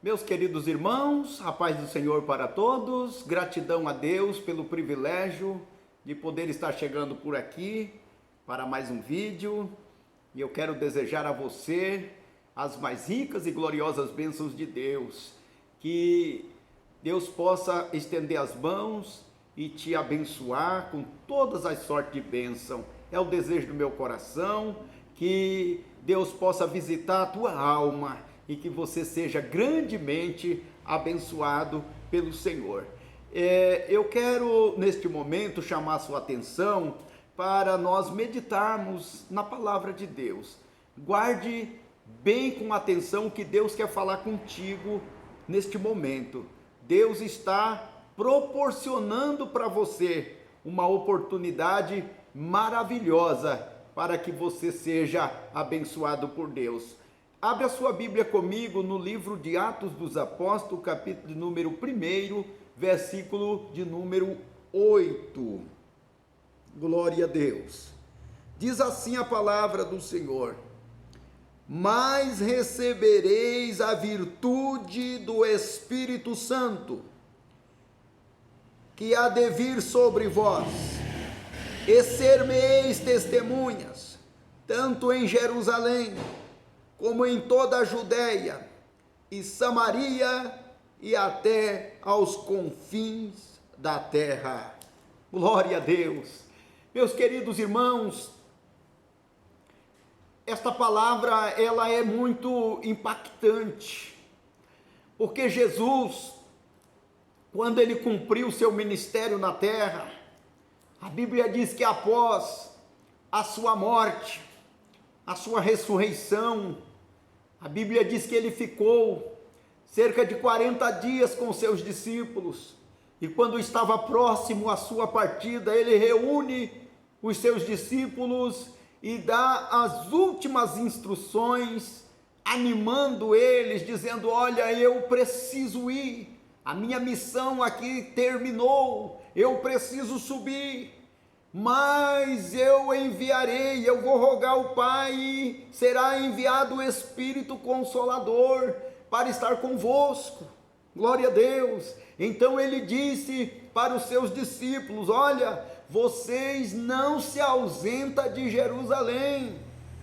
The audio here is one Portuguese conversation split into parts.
Meus queridos irmãos, a paz do Senhor para todos, gratidão a Deus pelo privilégio de poder estar chegando por aqui para mais um vídeo. E eu quero desejar a você as mais ricas e gloriosas bênçãos de Deus, que Deus possa estender as mãos e te abençoar com todas as sortes de bênção. É o desejo do meu coração, que Deus possa visitar a tua alma e que você seja grandemente abençoado pelo Senhor. Eu quero neste momento chamar a sua atenção para nós meditarmos na palavra de Deus. Guarde bem com atenção o que Deus quer falar contigo neste momento. Deus está proporcionando para você uma oportunidade maravilhosa para que você seja abençoado por Deus. Abre a sua Bíblia comigo no livro de Atos dos Apóstolos, capítulo de número 1, versículo de número 8. Glória a Deus. Diz assim a palavra do Senhor: mas recebereis a virtude do Espírito Santo, que há de vir sobre vós, e ser-me-eis testemunhas, tanto em Jerusalém, como em toda a Judéia e Samaria e até aos confins da terra. Glória a Deus. Meus queridos irmãos, esta palavra ela é muito impactante, porque Jesus, quando ele cumpriu seu ministério na terra, a Bíblia diz que após a sua morte, a sua ressurreição, a Bíblia diz que ele ficou cerca de 40 dias com seus discípulos, e quando estava próximo à sua partida, ele reúne os seus discípulos e dá as últimas instruções, animando eles, dizendo: olha, eu preciso ir, a minha missão aqui terminou, eu preciso subir, mas eu enviarei, eu vou rogar ao Pai, e será enviado o Espírito Consolador para estar convosco. Glória a Deus. Então ele disse para os seus discípulos: olha, vocês não se ausentam de Jerusalém,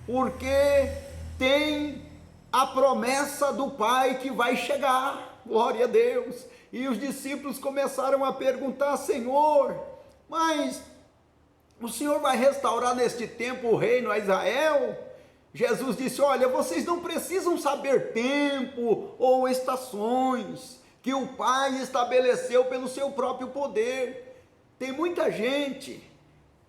porque tem a promessa do Pai que vai chegar. Glória a Deus. E os discípulos começaram a perguntar: Senhor, mas o Senhor vai restaurar neste tempo o reino a Israel? Jesus disse: olha, vocês não precisam saber tempo ou estações que o Pai estabeleceu pelo seu próprio poder. Tem muita gente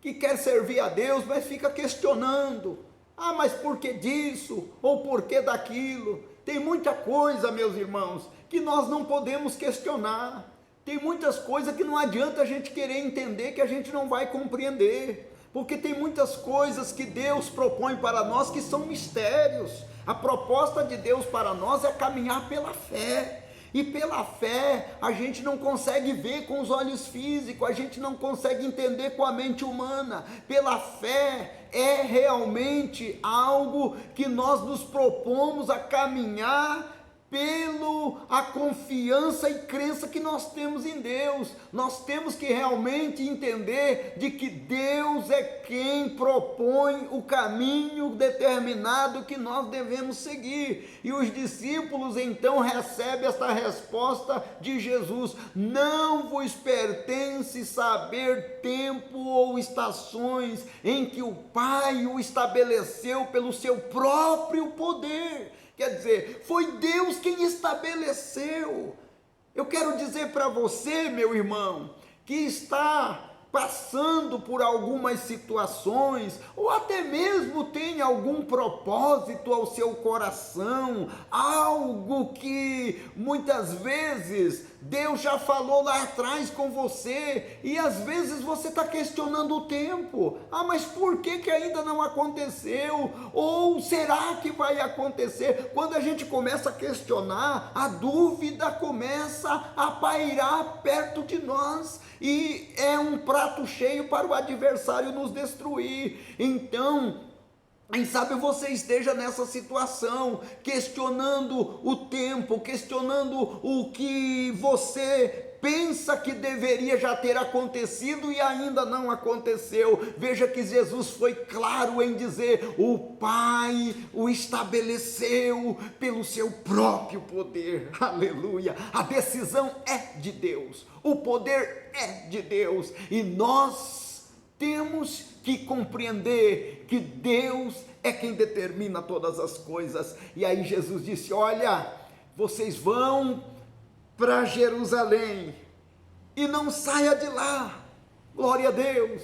que quer servir a Deus, mas fica questionando: ah, mas por que disso? Ou por que daquilo? Tem muita coisa, meus irmãos, que nós não podemos questionar. Tem muitas coisas que não adianta a gente querer entender, que a gente não vai compreender, porque tem muitas coisas que Deus propõe para nós que são mistérios. A proposta de Deus para nós é caminhar pela fé, e pela fé a gente não consegue ver com os olhos físicos, a gente não consegue entender com a mente humana. Pela fé é realmente algo que nós nos propomos a caminhar pelo a confiança e crença que nós temos em Deus. Nós temos que realmente entender de que Deus é quem propõe o caminho determinado que nós devemos seguir. E os discípulos então recebem esta resposta de Jesus: não vos pertence saber tempo ou estações em que o Pai o estabeleceu pelo seu próprio poder. Quer dizer, foi Deus quem estabeleceu. Eu quero dizer para você, meu irmão, que está passando por algumas situações, ou até mesmo tem algum propósito ao seu coração, algo que muitas vezes Deus já falou lá atrás com você, e às vezes você está questionando o tempo. Ah, mas por que ainda não aconteceu? Ou será que vai acontecer? Quando a gente começa a questionar, a dúvida começa a pairar perto de nós, e é um prato cheio para o adversário nos destruir. Então, Quem sabe você esteja nessa situação, questionando o tempo, questionando o que você pensa que deveria já ter acontecido e ainda não aconteceu. Veja que Jesus foi claro em dizer: o Pai o estabeleceu pelo seu próprio poder. Aleluia! A decisão é de Deus, o poder é de Deus, e nós temos que compreender que Deus é quem determina todas as coisas. E aí Jesus disse: olha, vocês vão para Jerusalém e não saia de lá. Glória a Deus.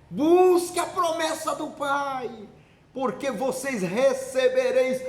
Busque a promessa do Pai, porque vocês recebereis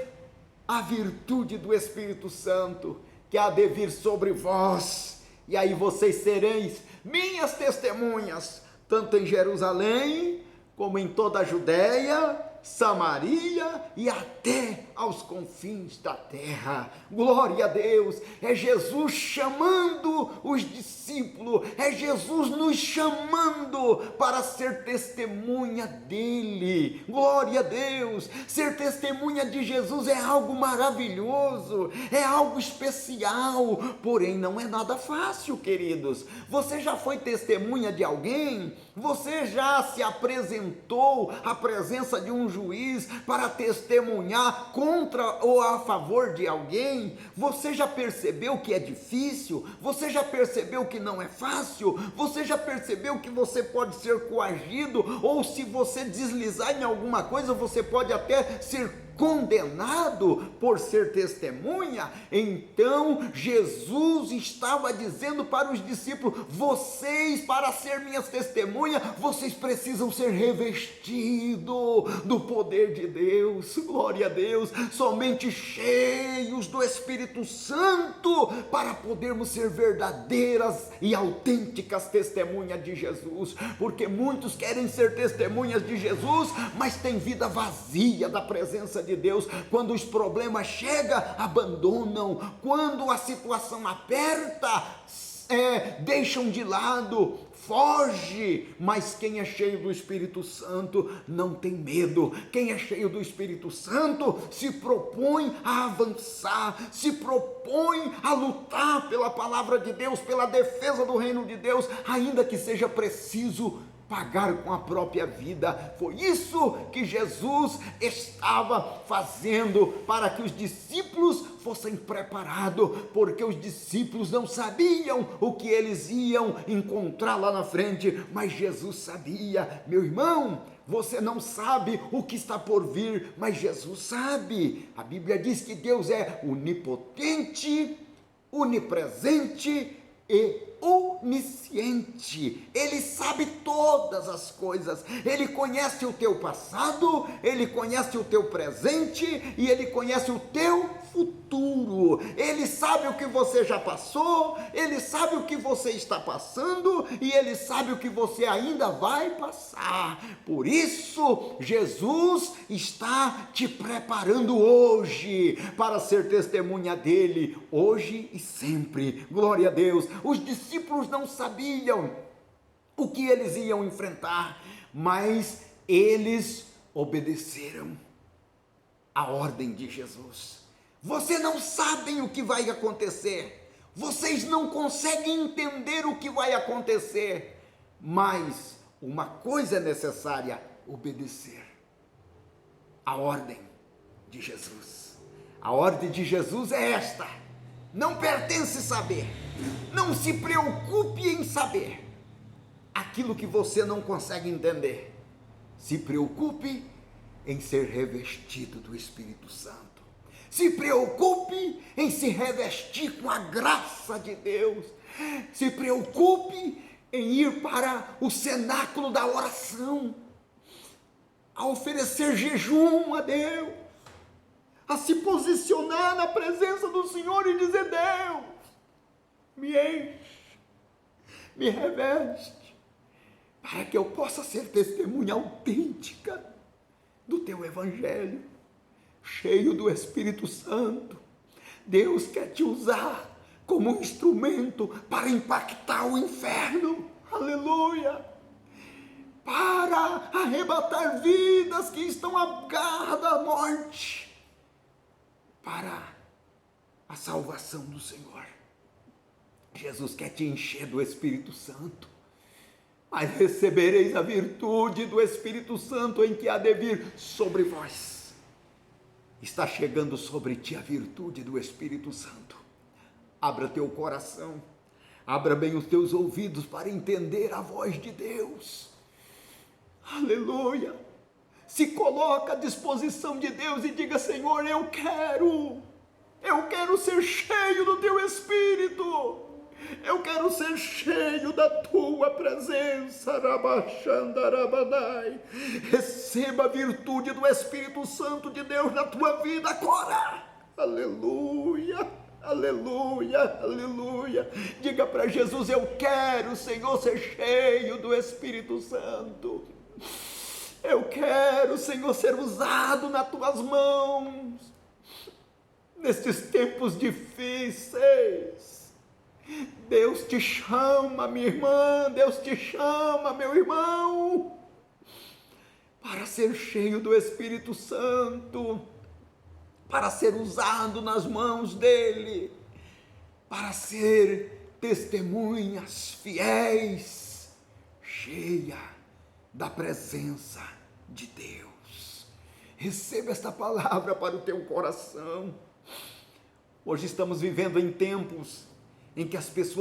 a virtude do Espírito Santo, que há de vir sobre vós, e aí vocês sereis minhas testemunhas, tanto em Jerusalém, como em toda a Judéia, Samaria e até aos confins da terra. Glória a Deus! É Jesus chamando os discípulos, é Jesus nos chamando para ser testemunha dele. Glória a Deus! Ser testemunha de Jesus é algo maravilhoso, é algo especial, porém não é nada fácil, queridos. Você já foi testemunha de alguém? Você já se apresentou à presença de um juiz para testemunhar contra ou a favor de alguém? Você já percebeu que é difícil? Você já percebeu que não é fácil? Você já percebeu que você pode ser coagido? Ou se você deslizar em alguma coisa, você pode até ser condenado por ser testemunha? Então Jesus estava dizendo para os discípulos: vocês, para ser minhas testemunhas, vocês precisam ser revestidos do poder de Deus. Glória a Deus! Somente cheios do Espírito Santo para podermos ser verdadeiras e autênticas testemunhas de Jesus, porque muitos querem ser testemunhas de Jesus, mas têm vida vazia da presença de Deus. Quando os problemas chegam, abandonam. Quando a situação aperta, deixam de lado, foge. Mas quem é cheio do Espírito Santo não tem medo. Quem é cheio do Espírito Santo se propõe a avançar, se propõe a lutar pela palavra de Deus, pela defesa do reino de Deus, ainda que seja preciso pagar com a própria vida. Foi isso que Jesus estava fazendo para que os discípulos fossem preparados, porque os discípulos não sabiam o que eles iam encontrar lá na frente, mas Jesus sabia. Meu irmão, você não sabe o que está por vir, mas Jesus sabe. A Bíblia diz que Deus é onipotente, onipresente e onisciente. Ele sabe todas as coisas. Ele conhece o teu passado, ele conhece o teu presente e ele conhece o teu futuro. Ele sabe o que você já passou, ele sabe o que você está passando e ele sabe o que você ainda vai passar. Por isso, Jesus está te preparando hoje para ser testemunha dele, hoje e sempre. Glória a Deus. Os discípulos não sabiam o que eles iam enfrentar, mas eles obedeceram a ordem de Jesus. Vocês não sabem o que vai acontecer, vocês não conseguem entender o que vai acontecer, mas uma coisa é necessária: obedecer a ordem de Jesus. A ordem de Jesus é esta: não pertence saber, não se preocupe em saber aquilo que você não consegue entender. Se preocupe em ser revestido do Espírito Santo. Se preocupe em se revestir com a graça de Deus. Se preocupe em ir para o cenáculo da oração, a oferecer jejum a Deus, a se posicionar na presença do Senhor e dizer: Deus, me enche, me reveste, para que eu possa ser testemunha autêntica do teu Evangelho, cheio do Espírito Santo. Deus quer te usar como um instrumento para impactar o inferno, aleluia, para arrebatar vidas que estão à garra da morte, para a salvação do Senhor. Jesus quer te encher do Espírito Santo, mas recebereis a virtude do Espírito Santo em que há de vir sobre vós. Está chegando sobre ti a virtude do Espírito Santo. Abra teu coração, abra bem os teus ouvidos para entender a voz de Deus. Aleluia! Se coloca à disposição de Deus e diga: Senhor, eu quero ser cheio do teu Espírito, eu quero ser cheio da tua presença. Receba a virtude do Espírito Santo de Deus na tua vida agora. Aleluia, aleluia, aleluia. Diga para Jesus: eu quero, Senhor, ser cheio do Espírito Santo. Eu quero, Senhor, ser usado nas tuas mãos nestes tempos difíceis. Deus te chama, minha irmã, Deus te chama, meu irmão, para ser cheio do Espírito Santo, para ser usado nas mãos dele, para ser testemunhas fiéis, cheia da presença de Deus. Receba esta palavra para o teu coração. Hoje estamos vivendo em tempos em que as pessoas